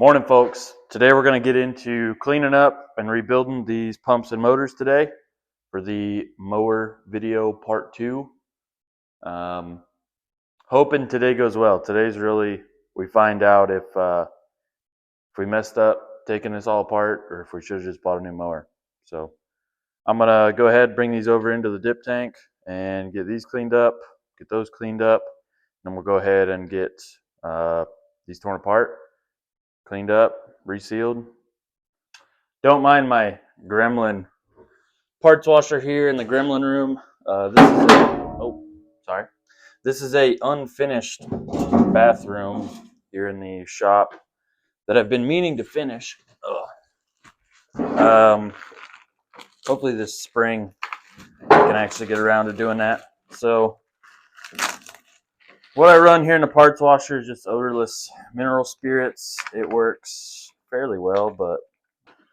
Morning, folks. Today we're going to get into cleaning up and rebuilding these pumps and motors today for the mower video part 2. Hoping today goes well. Today's really, we find out if we messed up taking this all apart or if we should have just bought a new mower. So I'm going to go ahead, bring these over into the dip tank and get these cleaned up, get those cleaned up. Then we'll go ahead and get these torn apart, cleaned up, resealed. Don't mind my gremlin parts washer here in the gremlin room. This is a unfinished bathroom here in the shop that I've been meaning to finish. Hopefully this spring I can actually get around to doing that. So what I run here in the parts washer is just odorless mineral spirits. It works fairly well, but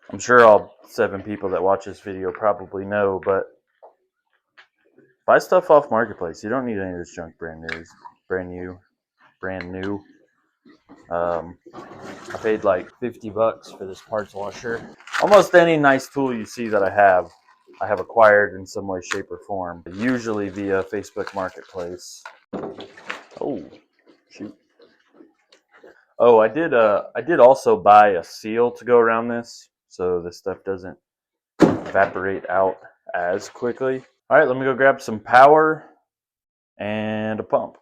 I'm sure all 7 people that watch this video probably know, but buy stuff off Marketplace. You don't need any of this junk brand new. I paid like $50 for this parts washer. Almost any nice tool you see that I have acquired in some way, shape, or form, usually via Facebook Marketplace. Oh, shoot. Oh, I did also buy a seal to go around this, so this stuff doesn't evaporate out as quickly. All right, let me go grab some power and a pump.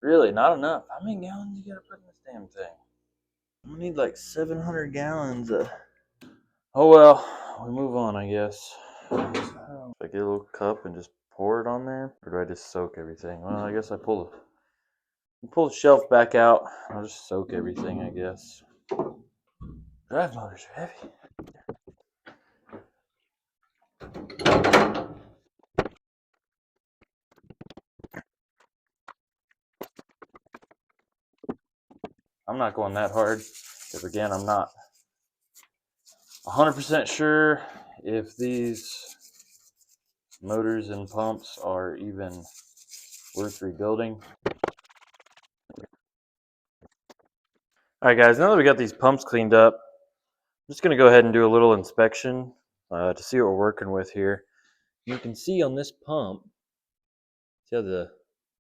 Really, not enough. How many gallons you gotta put in this damn thing? I'm gonna need like 700 gallons. Oh well, we move on, I guess. So I get a little cup and just pour it on there, or do I just soak everything? Well, I guess I pull the shelf back out. I'll just soak everything, I guess. Drive motors are heavy. I'm not going that hard, because again, I'm not 100% sure if these motors and pumps are even worth rebuilding. Alright guys, now that we got these pumps cleaned up, I'm just going to go ahead and do a little inspection to see what we're working with here. You can see on this pump, see how the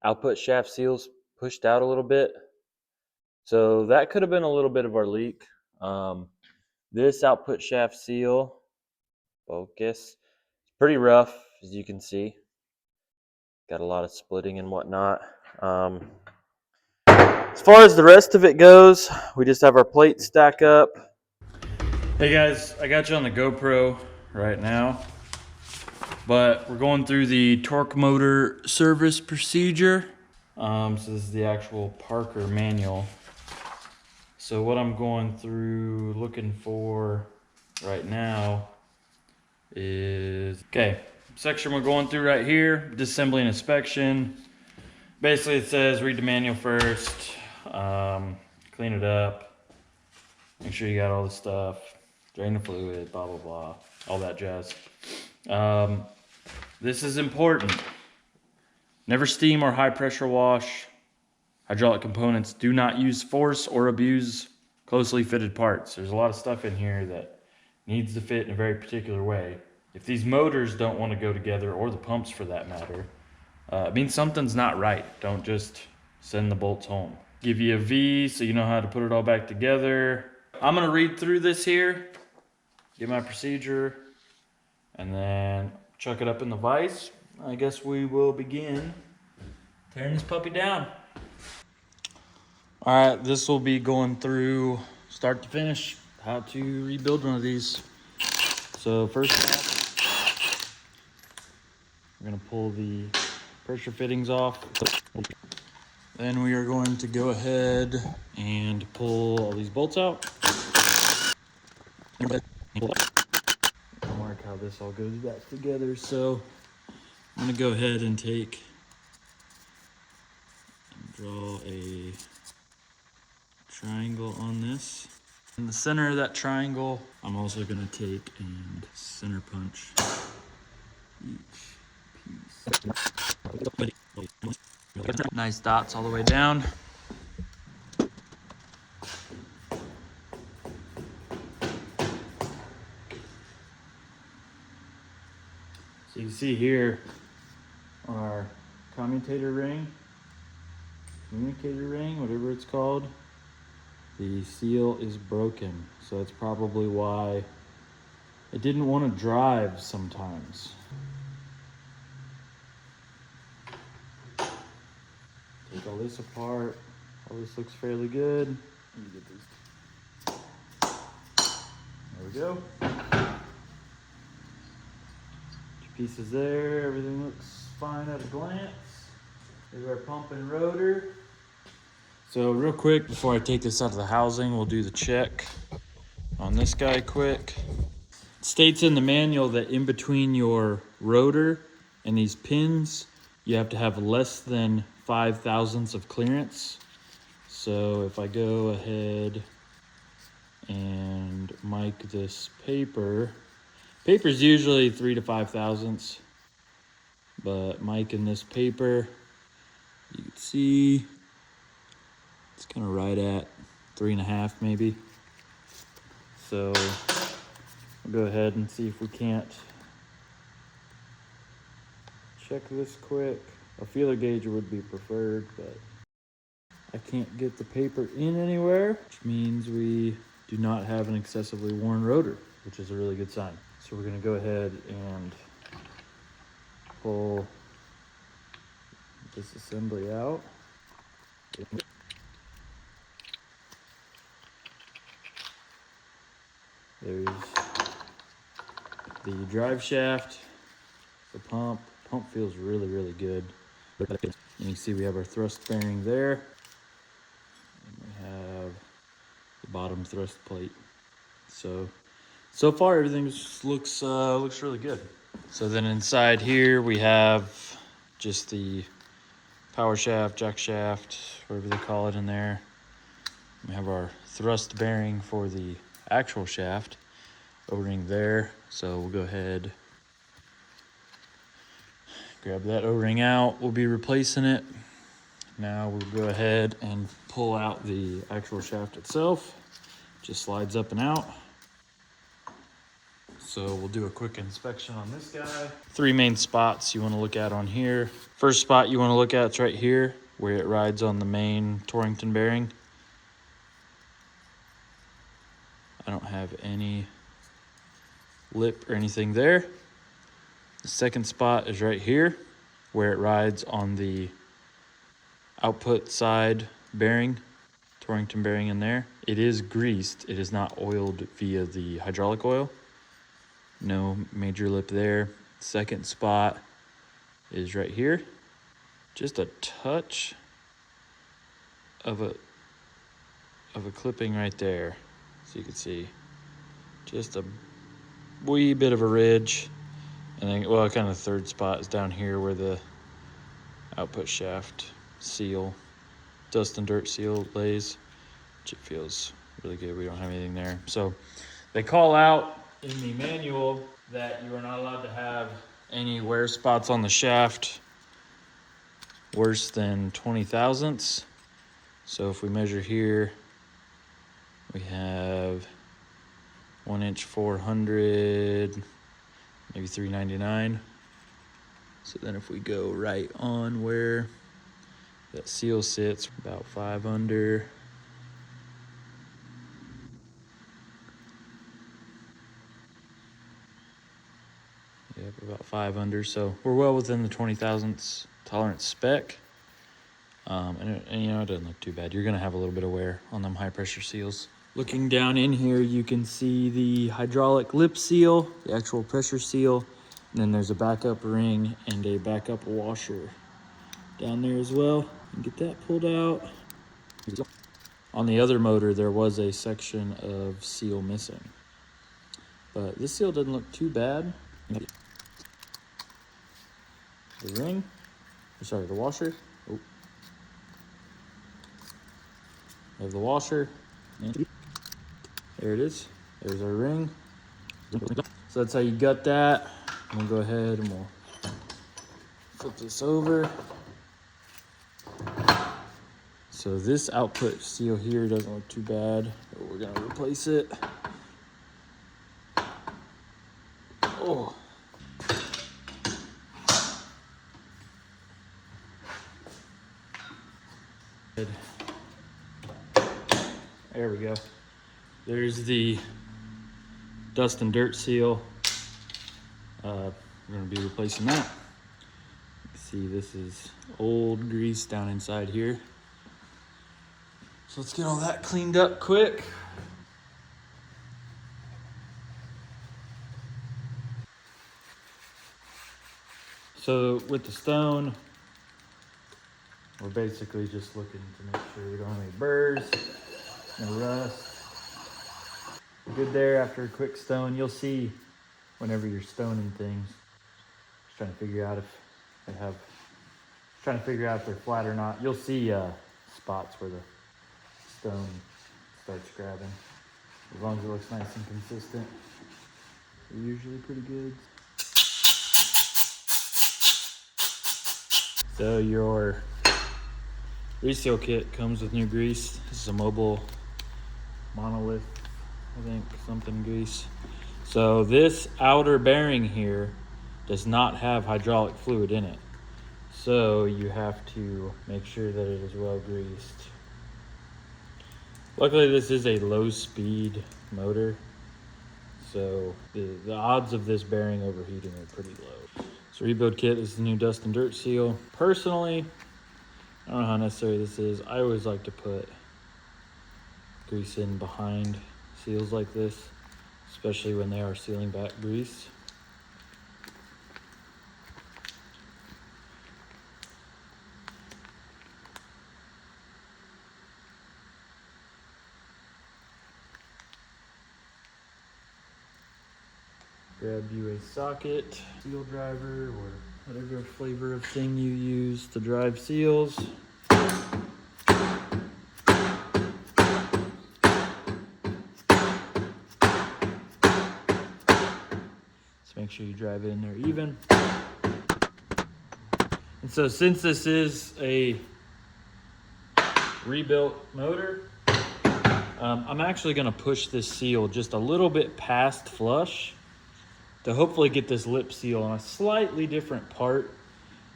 output shaft seal's pushed out a little bit? So that could have been a little bit of our leak. This output shaft seal, focus, it's pretty rough, as you can see. Got a lot of splitting and whatnot. As far as the rest of it goes, we just have our plates stack up. Hey guys, I got you on the GoPro right now, but we're going through the torque motor service procedure. So this is the actual Parker manual. So what I'm going through looking for right now is, okay, section we're going through right here, disassembly and inspection. Basically it says read the manual first, clean it up, make sure you got all the stuff, drain the fluid, blah, blah, blah, all that jazz. This is important. Never steam or high pressure wash hydraulic components. Do not use force or abuse closely fitted parts. There's a lot of stuff in here that needs to fit in a very particular way. If these motors don't want to go together, or the pumps for that matter, it means something's not right. Don't just send the bolts home. Give you a V so you know how to put it all back together. I'm gonna read through this here, get my procedure, and then chuck it up in the vise. I guess we will begin tearing this puppy down. All right, this will be going through start to finish, how to rebuild one of these. So first off, we're gonna pull the pressure fittings off. Then we are going to go ahead and pull all these bolts out. Mark how this all goes back together. So I'm gonna go ahead and draw a triangle on this. In the center of that triangle, I'm also gonna take and center punch each piece. Nice dots all the way down. So you can see here on our communicator ring, whatever it's called, the seal is broken. So that's probably why it didn't want to drive sometimes. Take all this apart. All this looks fairly good. Let me get these. There we go. Two pieces there. Everything looks fine at a glance. Here's our pump and rotor. So real quick, before I take this out of the housing, we'll do the check on this guy quick. It states in the manual that in between your rotor and these pins, you have to have less than 5 thousandths of clearance. So if I go ahead and mic this paper's usually 3 to 5 thousandths, but miking this paper, you can see it's kind of right at 3.5 maybe. So we'll go ahead and see if we can't check this quick. A feeler gauge would be preferred, but I can't get the paper in anywhere, which means we do not have an excessively worn rotor, which is a really good sign. So we're gonna go ahead and pull this assembly out. There's the drive shaft, the pump. Pump feels really, really good. And you can see we have our thrust bearing there. And we have the bottom thrust plate. So far everything looks really good. So then inside here we have just the power shaft, jack shaft, whatever they call it in there. We have our thrust bearing for the actual shaft, O-ring there. So we'll go ahead, grab that O-ring out. We'll be replacing it. Now we'll go ahead and pull out the actual shaft itself. Just slides up and out. So we'll do a quick inspection on this guy. 3 main spots you want to look at on here. First spot you want to look at is right here, where it rides on the main Torrington bearing. I don't have any lip or anything there. The second spot is right here, where it rides on the output side bearing, Torrington bearing in there. It is greased, it is not oiled via the hydraulic oil. No major lip there. Second spot is right here. Just a touch of a clipping right there. So you can see just a wee bit of a ridge. And then, well, kind of the third spot is down here where the output shaft seal, dust and dirt seal lays, which it feels really good. We don't have anything there. So they call out in the manual that you are not allowed to have any wear spots on the shaft worse than 20 thousandths. So if we measure here, we have 1 inch 400, maybe 399. So then if we go right on where that seal sits, about 5 under. Yep, about 5 under. So we're well within the 20 thousandths tolerance spec. And you know, it doesn't look too bad. You're gonna have a little bit of wear on them high pressure seals. Looking down in here, you can see the hydraulic lip seal, the actual pressure seal, and then there's a backup ring and a backup washer down there as well. And get that pulled out. On the other motor, there was a section of seal missing, but this seal doesn't look too bad. The ring, sorry, the washer. Oh. We have the washer. There it is. There's our ring. So that's how you gut that. We'll go ahead and we'll flip this over. So this output seal here doesn't look too bad, but we're gonna replace it. Oh. There we go. There's the dust and dirt seal. We're gonna be replacing that. See, this is old grease down inside here. So let's get all that cleaned up quick. So with the stone, we're basically just looking to make sure we don't have any burrs, no rust. Good there after a quick stone. You'll see whenever you're stoning things, just trying to figure out if they have, trying to figure out if they're flat or not. You'll see spots where the stone starts grabbing. As long as it looks nice and consistent, they're usually pretty good. So your reseal kit comes with new grease. This is a mobile monolith, I think, something grease. So this outer bearing here does not have hydraulic fluid in it. So you have to make sure that it is well greased. Luckily this is a low speed motor, so the odds of this bearing overheating are pretty low. So rebuild kit is the new dust and dirt seal. Personally, I don't know how necessary this is. I always like to put grease in behind seals like this, especially when they are sealing back grease. Grab you a socket, seal driver, or whatever flavor of thing you use to drive seals. Just make sure you drive it in there even. And so since this is a rebuilt motor, I'm actually gonna push this seal just a little bit past flush to hopefully get this lip seal on a slightly different part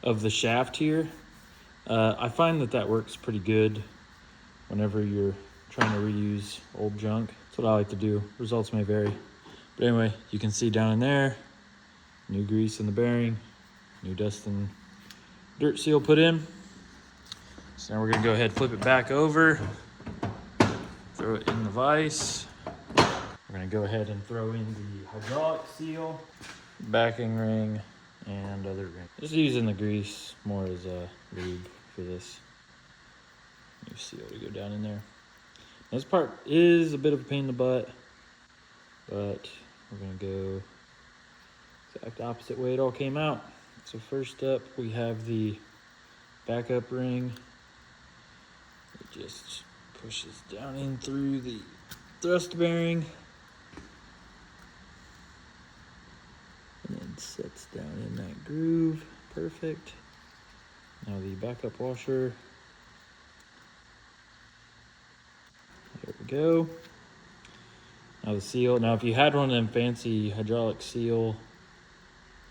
of the shaft here. I find that works pretty good whenever you're trying to reuse old junk. That's what I like to do. Results may vary. But anyway, you can see down in there, new grease in the bearing, new dust and dirt seal put in. So now we're gonna go ahead and flip it back over, throw it in the vise. We're gonna go ahead and throw in the hydraulic seal, backing ring, and other ring. Just using the grease more as a lube for this new seal to go down in there. This part is a bit of a pain in the butt, but we're gonna go exact opposite way it all came out. So first up, we have the backup ring. It just pushes down in through the thrust bearing and then sets down in that groove. Perfect. Now the backup washer. There we go. Now the seal. Now if you had one of them fancy hydraulic seal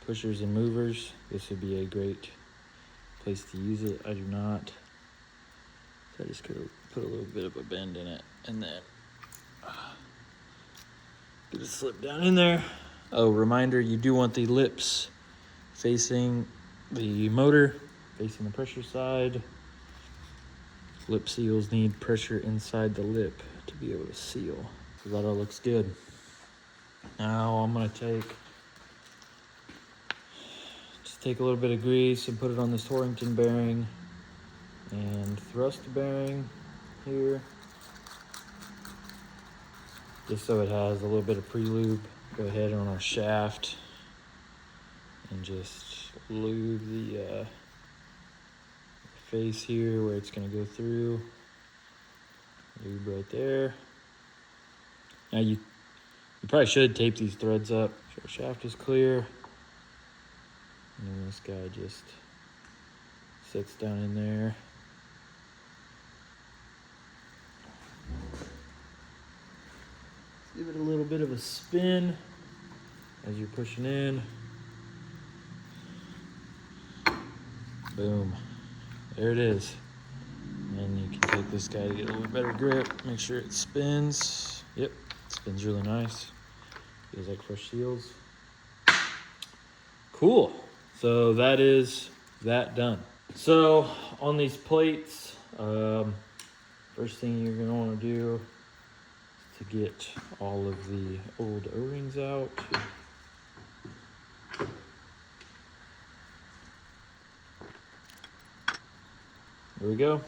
pushers and movers, this would be a great place to use it. I do not. So I just could put a little bit of a bend in it and then get it slip down in there. Oh, reminder, you do want the lips facing the motor, facing the pressure side. Lip seals need pressure inside the lip to be able to seal. So that all looks good. Now I'm gonna take a little bit of grease and put it on this Torrington bearing and thrust bearing here, just so it has a little bit of pre-lube. Go ahead on our shaft and just lube the face here where it's gonna go through. Lube right there. Now you probably should tape these threads up. So our shaft is clear. And then this guy just sits down in there. Give it a little bit of a spin as you're pushing in. Boom. There it is. And then you can rotate this guy to get a little better grip. Make sure it spins. Yep, spins really nice. Feels like fresh seals. Cool. So that is that done. So on these plates, first thing you're gonna want to do is to get all of the old O-rings out. There we go.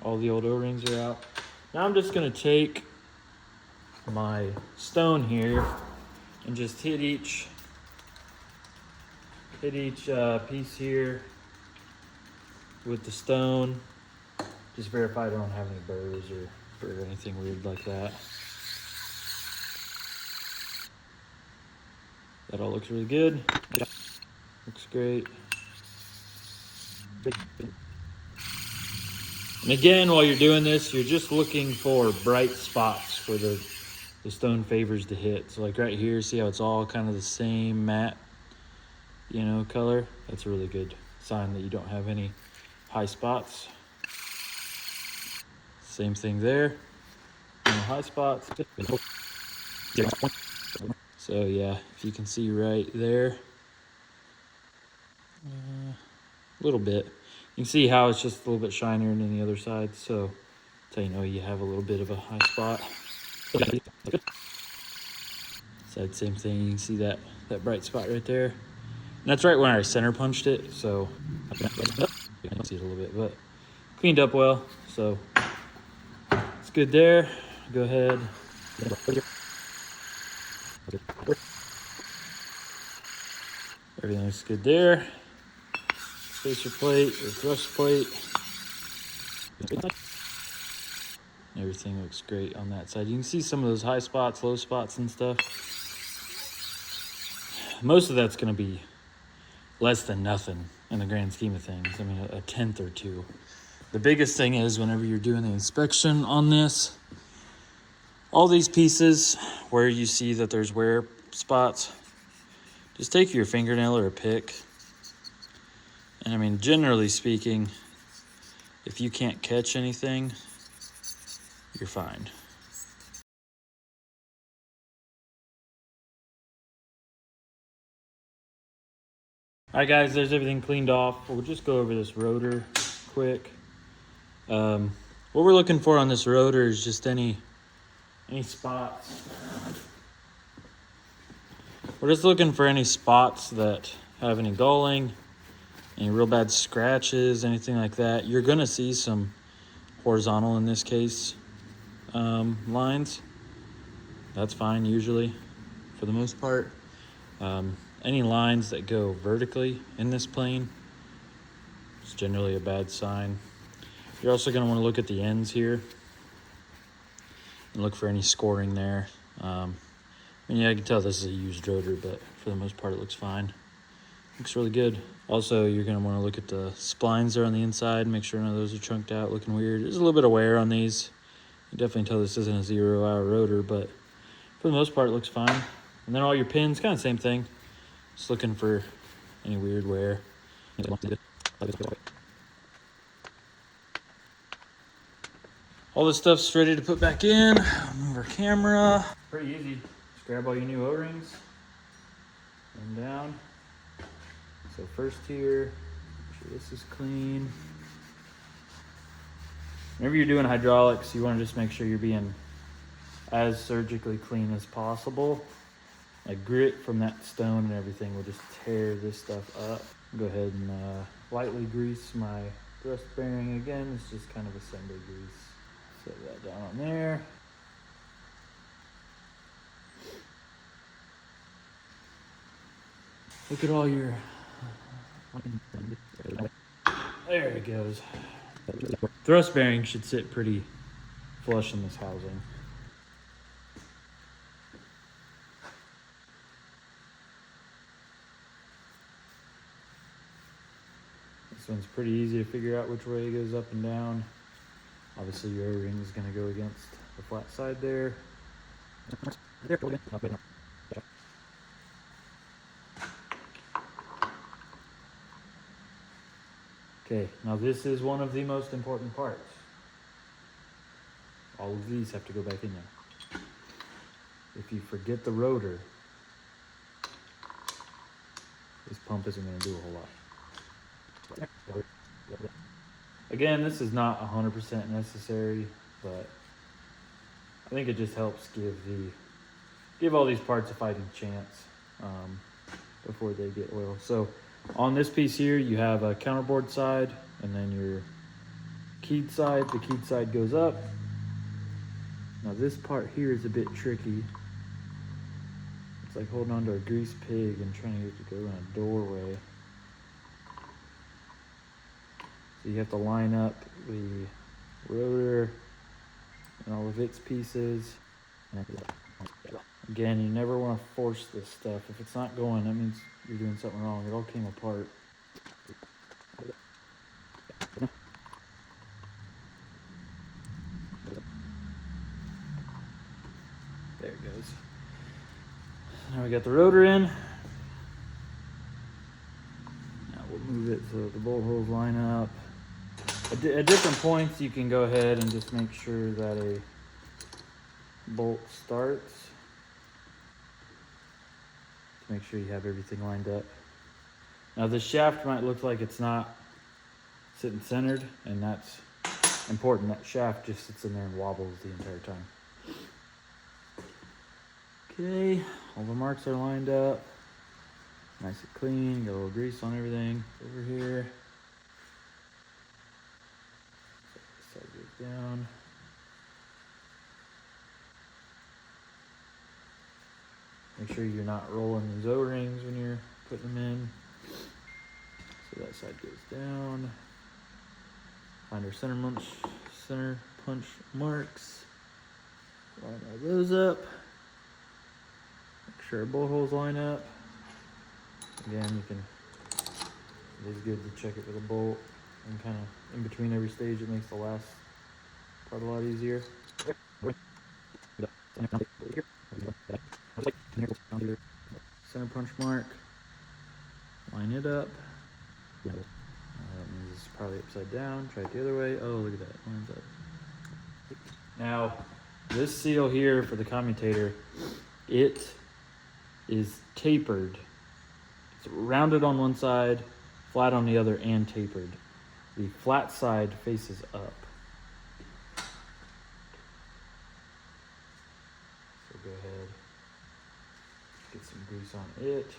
All the old O-rings are out. Now I'm just gonna take my stone here and just hit each piece here with the stone. Just verify I don't have any burrs or anything weird like that. That all looks really good. Looks great. And again, while you're doing this, you're just looking for bright spots where the stone favors to hit. So like right here, see how it's all kind of the same matte, color? That's a really good sign that you don't have any high spots. Same thing there. No high spots. So yeah, if you can see right there, a little bit. You can see how it's just a little bit shinier than the other side. So that's how you know you have a little bit of a high spot. Side, same thing. You can see that bright spot right there. And that's right when I center punched it. So you can see it a little bit, but cleaned up well. So it's good there. Go ahead. Everything looks good there. Spacer plate or thrust plate. Everything looks great on that side. You can see some of those high spots, low spots and stuff. Most of that's going to be less than nothing in the grand scheme of things. I mean, a tenth or two. The biggest thing is whenever you're doing the inspection on this, all these pieces where you see that there's wear spots, just take your fingernail or a pick. And I mean, generally speaking, if you can't catch anything, you're fine. All right, guys, there's everything cleaned off. We'll just go over this rotor quick. What we're looking for on this rotor is just any spots. We're just looking for any spots that have any galling, any real bad scratches, anything like that. You're gonna see some horizontal, in this case, lines. That's fine usually, for the most part. Any lines that go vertically in this plane is generally a bad sign. You're also going to want to look at the ends here and look for any scoring there. I can tell this is a used rotor, but for the most part it looks fine. Looks really good. Also, you're going to want to look at the splines there on the inside, make sure none of those are chunked out, looking weird. There's a little bit of wear on these. You definitely tell this isn't a 0-hour rotor, but for the most part it looks fine. And then all your pins, kind of same thing. Just looking for any weird wear. All this stuff's ready to put back in. Move our camera. Pretty easy. Just grab all your new O-rings. And down. So first here, make sure this is clean. Whenever you're doing hydraulics, you want to just make sure you're being as surgically clean as possible. Like grit from that stone and everything will just tear this stuff up. Go ahead and lightly grease my thrust bearing again. It's just kind of assembly grease. Set that down on there. Look at all your... There it goes. Thrust bearing should sit pretty flush in this housing. This one's pretty easy to figure out which way it goes up and down. Obviously your O-ring is going to go against the flat side there. Okay, now this is one of the most important parts. all of these have to go back in there. If you forget the rotor, this pump isn't going to do a whole lot. Again, this is not 100% necessary, but I think it just helps give all these parts a fighting chance before they get oil. So on this piece here, you have a counterbore side and then your keyed side. The keyed side goes up. Now this part here is a bit tricky. It's like holding onto a grease pig and trying to get it to go in a doorway. So you have to line up the rotor and all of its pieces. Again, you never want to force this stuff. If it's not going, that means you're doing something wrong. It all came apart. There it goes. Now we got the rotor in. Now we'll move it so the bolt holes line up. At different points, you can go ahead and just make sure that a bolt starts. To make sure you have everything lined up. Now the shaft might look like it's not sitting centered, and that's important. That shaft just sits in there and wobbles the entire time. Okay, all the marks are lined up. Nice and clean, got a little grease on everything. Over here. This side goes down. Make sure you're not rolling these O-rings when you're putting them in. So that side goes down. Find our center punch marks. Line all those up. Make sure our bolt holes line up. Again, it is good to check it with a bolt, and kind of in between every stage, it makes the last part a lot easier. Center punch mark. Line it up. That means it's probably upside down. Try it the other way. Oh, look at that. Lines up. Now, this seal here for the commutator, it is tapered. It's rounded on one side, flat on the other, and tapered. The flat side faces up. So go ahead, get some grease on it.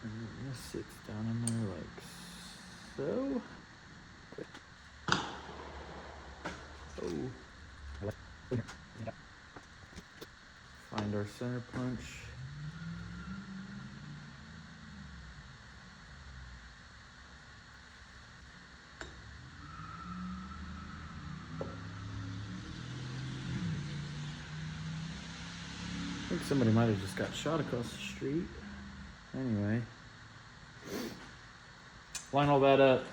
And then this sits down in there like so. Oh. Find our center punch. I think somebody might have just got shot across the street. Anyway, line all that up.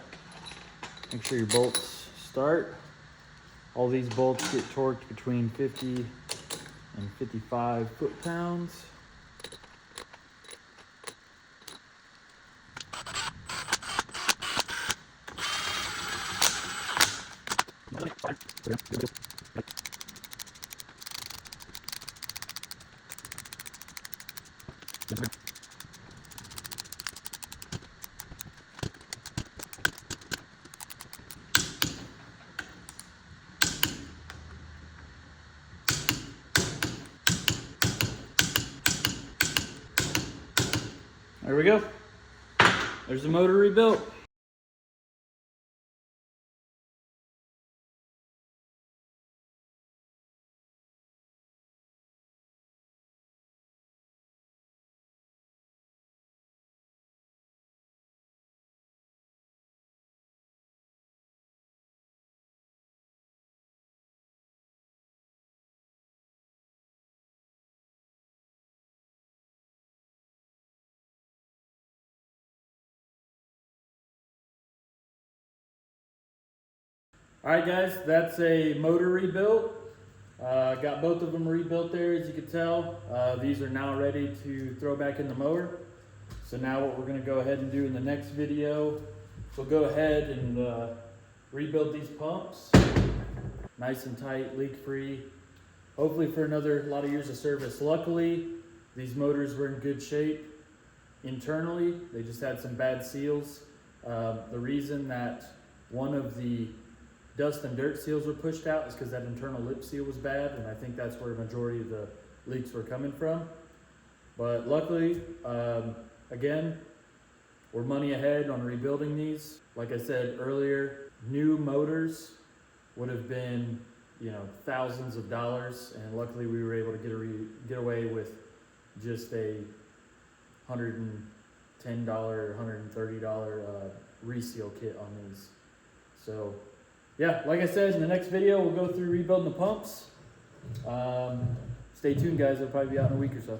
Make sure your bolts start. All these bolts get torqued between 50 and 55 foot-pounds. There we go. There's the motor rebuilt. All right, guys, that's a motor rebuilt. Got both of them rebuilt there, as you can tell. These are now ready to throw back in the mower. So now what we're gonna go ahead and do in the next video, we'll go ahead and rebuild these pumps, nice and tight, leak free, hopefully for another lot of years of service. Luckily, these motors were in good shape internally. They just had some bad seals. The reason that one of the dust and dirt seals were pushed out is because that internal lip seal was bad, and I think that's where a majority of the leaks were coming from. But luckily, again, we're money ahead on rebuilding these. Like I said earlier, new motors would have been, thousands of dollars, and luckily we were able to get away with just a $110, $130 reseal kit on these. So yeah, like I said, in the next video we'll go through rebuilding the pumps. Stay tuned, guys. It'll probably be out in a week or so.